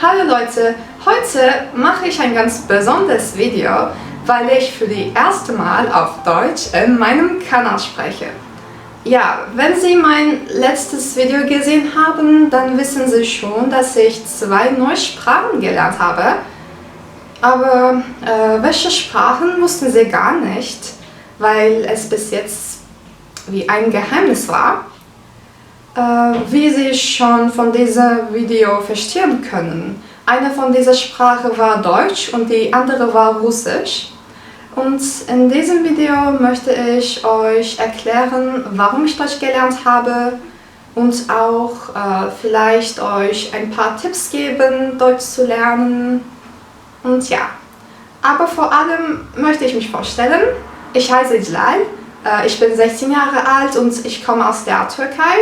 Hallo Leute, heute mache ich ein ganz besonderes Video, weil ich für das erste Mal auf Deutsch in meinem Kanal spreche. Ja, wenn Sie mein letztes Video gesehen haben, dann wissen Sie schon, dass ich 2 neue Sprachen gelernt habe. Aber welche Sprachen wussten Sie gar nicht, weil es bis jetzt wie ein Geheimnis war. Wie Sie schon von diesem Video verstehen können, eine von dieser Sprache war Deutsch und die andere war Russisch. Und in diesem Video möchte ich euch erklären, warum ich Deutsch gelernt habe und auch vielleicht euch ein paar Tipps geben, Deutsch zu lernen. Und ja, aber vor allem möchte ich mich vorstellen. Ich heiße Iclal, ich bin 16 Jahre alt und ich komme aus der Türkei.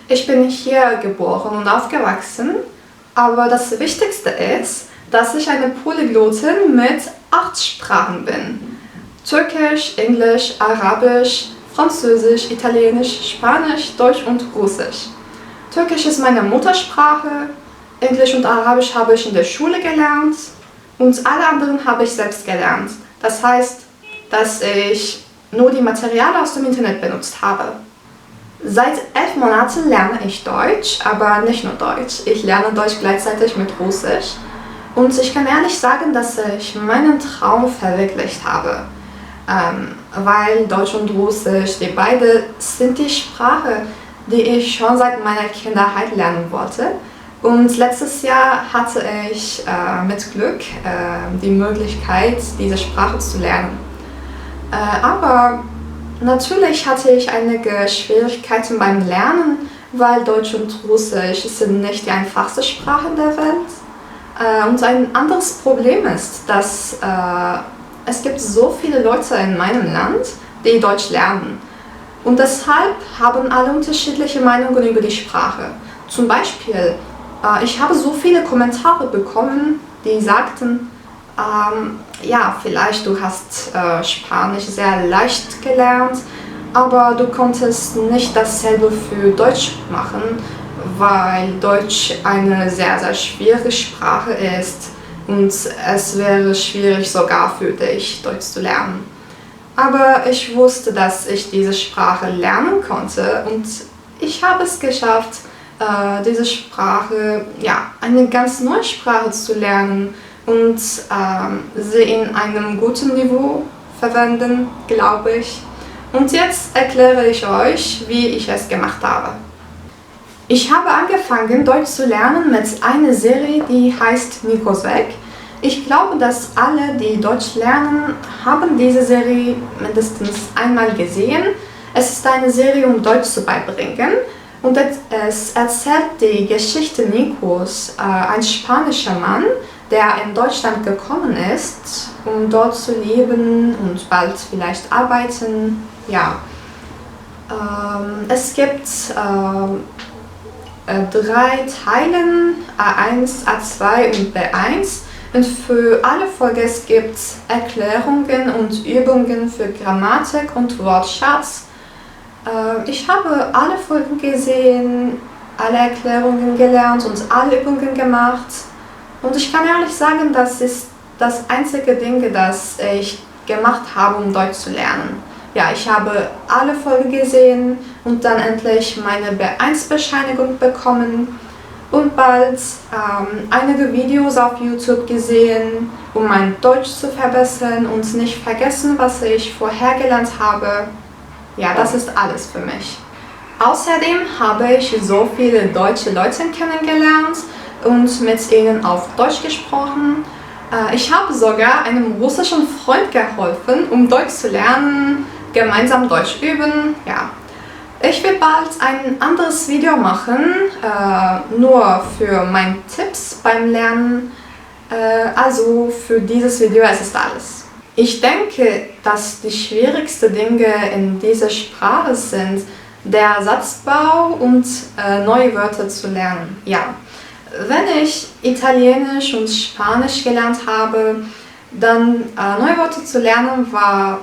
Ich bin hier geboren und aufgewachsen, aber das Wichtigste ist, dass ich eine Polyglotin mit 8 Sprachen bin. Türkisch, Englisch, Arabisch, Französisch, Italienisch, Spanisch, Deutsch und Russisch. Türkisch ist meine Muttersprache, Englisch und Arabisch habe ich in der Schule gelernt und alle anderen habe ich selbst gelernt. Das heißt, dass ich nur die Materialien aus dem Internet benutzt habe. Seit 11 Monaten lerne ich Deutsch, aber nicht nur Deutsch. Ich lerne Deutsch gleichzeitig mit Russisch. Und ich kann ehrlich sagen, dass ich meinen Traum verwirklicht habe. Weil Deutsch und Russisch, die beide sind die Sprache, die ich schon seit meiner Kindheit lernen wollte. Und letztes Jahr hatte ich mit Glück die Möglichkeit, diese Sprache zu lernen. Aber natürlich hatte ich einige Schwierigkeiten beim Lernen, weil Deutsch und Russisch sind nicht die einfachste Sprache der Welt. Und ein anderes Problem ist, dass es gibt so viele Leute in meinem Land, die Deutsch lernen. Und deshalb haben alle unterschiedliche Meinungen über die Sprache. Zum Beispiel, ich habe so viele Kommentare bekommen, die sagten, ja, vielleicht du hast Spanisch sehr leicht gelernt, aber du konntest nicht dasselbe für Deutsch machen, weil Deutsch eine sehr, sehr schwierige Sprache ist und es wäre schwierig sogar für dich, Deutsch zu lernen. Aber ich wusste, dass ich diese Sprache lernen konnte und ich habe es geschafft, diese Sprache, ja, eine ganz neue Sprache zu lernen und sie in einem guten Niveau verwenden, glaube ich. Und jetzt erkläre ich euch, wie ich es gemacht habe. Ich habe angefangen, Deutsch zu lernen mit einer Serie, die heißt Nikos Weg. Ich glaube, dass alle, die Deutsch lernen, haben diese Serie mindestens einmal gesehen. Es ist eine Serie, um Deutsch zu beibringen. Und es erzählt die Geschichte Nikos, ein spanischer Mann, der in Deutschland gekommen ist, um dort zu leben und bald vielleicht arbeiten. Ja. Es gibt 3 Teile, A1, A2 und B1. Und für alle Folgen gibt es Erklärungen und Übungen für Grammatik und Wortschatz. Ich habe alle Folgen gesehen, alle Erklärungen gelernt und alle Übungen gemacht. Und ich kann ehrlich sagen, das ist das einzige Ding, das ich gemacht habe, um Deutsch zu lernen. Ja, ich habe alle Folgen gesehen und dann endlich meine B1-Bescheinigung bekommen und bald einige Videos auf YouTube gesehen, um mein Deutsch zu verbessern und nicht vergessen, was ich vorher gelernt habe. Ja, das ist alles für mich. Außerdem habe ich so viele deutsche Leute kennengelernt und mit ihnen auf Deutsch gesprochen. Ich habe sogar einem russischen Freund geholfen, um Deutsch zu lernen, gemeinsam Deutsch üben. Ja. Ich will bald ein anderes Video machen, nur für meine Tipps beim Lernen. Also für dieses Video ist es alles. Ich denke, dass die schwierigsten Dinge in dieser Sprache sind, der Satzbau und neue Wörter zu lernen. Ja. Wenn ich Italienisch und Spanisch gelernt habe, dann neue Wörter zu lernen war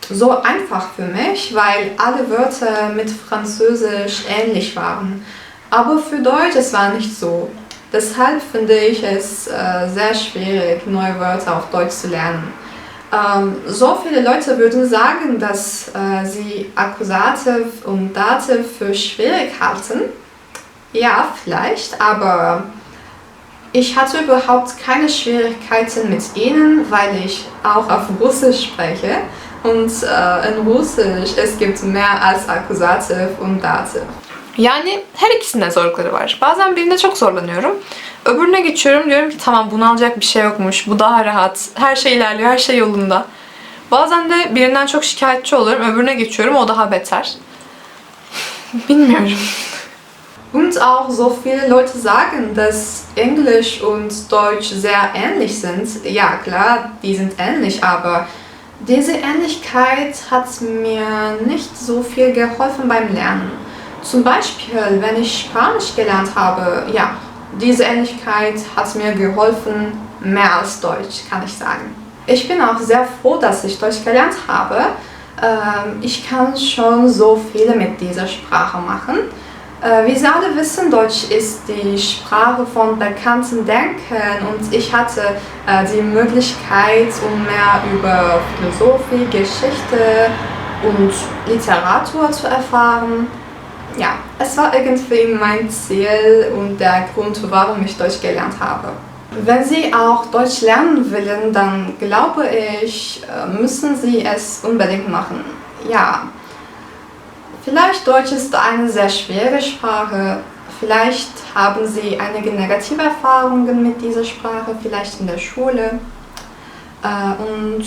so einfach für mich, weil alle Wörter mit Französisch ähnlich waren. Aber für Deutsch es war nicht so. Deshalb finde ich es sehr schwierig, neue Wörter auf Deutsch zu lernen. So viele Leute würden sagen, dass sie Akkusativ und Dativ für schwierig halten. Ja, vielleicht, aber ich hatte überhaupt keine Schwierigkeiten mit ihnen, weil ich auch auf Russisch spreche. Und in Russisch es gibt mehr als Akkusativ und Dativ. Yani her ikisinde zorlukları var. Bazen birinde çok zorlanıyorum. Öbürüne geçiyorum, diyorum ki tamam, bunu alacak bir şey yokmuş, bu daha rahat, her şey ilerliyor, her şey yolunda. Bazen de birinden çok şikayetçi oluyorum, öbürüne geçiyorum, o daha beter. Bilmiyorum. Und auch so viele Leute sagen, dass Englisch und Deutsch sehr ähnlich sind. Ja, klar, die sind ähnlich, aber diese Ähnlichkeit hat mir nicht so viel geholfen beim Lernen. Zum Beispiel, wenn ich Spanisch gelernt habe, ja, diese Ähnlichkeit hat mir geholfen, mehr als Deutsch, kann ich sagen. Ich bin auch sehr froh, dass ich Deutsch gelernt habe. Ich kann schon so viel mit dieser Sprache machen. Wie Sie alle wissen, Deutsch ist die Sprache von bekannten Denkern und ich hatte die Möglichkeit, um mehr über Philosophie, Geschichte und Literatur zu erfahren. Ja, es war irgendwie mein Ziel und der Grund, warum ich Deutsch gelernt habe. Wenn Sie auch Deutsch lernen wollen, dann glaube ich, müssen Sie es unbedingt machen. Ja, vielleicht Deutsch ist eine sehr schwere Sprache, vielleicht haben Sie einige negative Erfahrungen mit dieser Sprache, vielleicht in der Schule. Und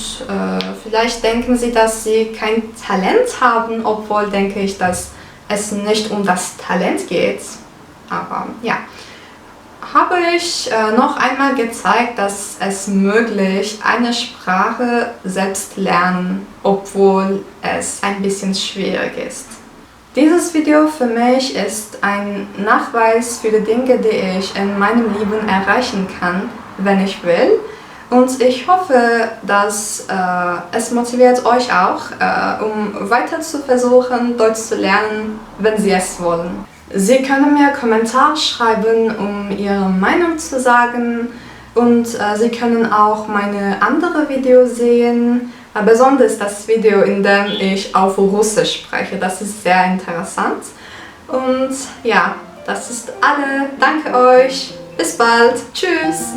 vielleicht denken Sie, dass Sie kein Talent haben, obwohl denke ich, dass es nicht um das Talent geht. Aber ja, habe ich noch einmal gezeigt, dass es möglich eine Sprache selbst lernen, obwohl es ein bisschen schwierig ist. Dieses Video für mich ist ein Nachweis für die Dinge, die ich in meinem Leben erreichen kann, wenn ich will. Und ich hoffe, dass es motiviert euch auch, um weiter zu versuchen, Deutsch zu lernen, wenn Sie es wollen. Sie können mir Kommentare schreiben, um Ihre Meinung zu sagen. Und Sie können auch meine anderen Videos sehen, besonders das Video, in dem ich auf Russisch spreche. Das ist sehr interessant. Und ja, das ist alles. Danke euch. Bis bald. Tschüss.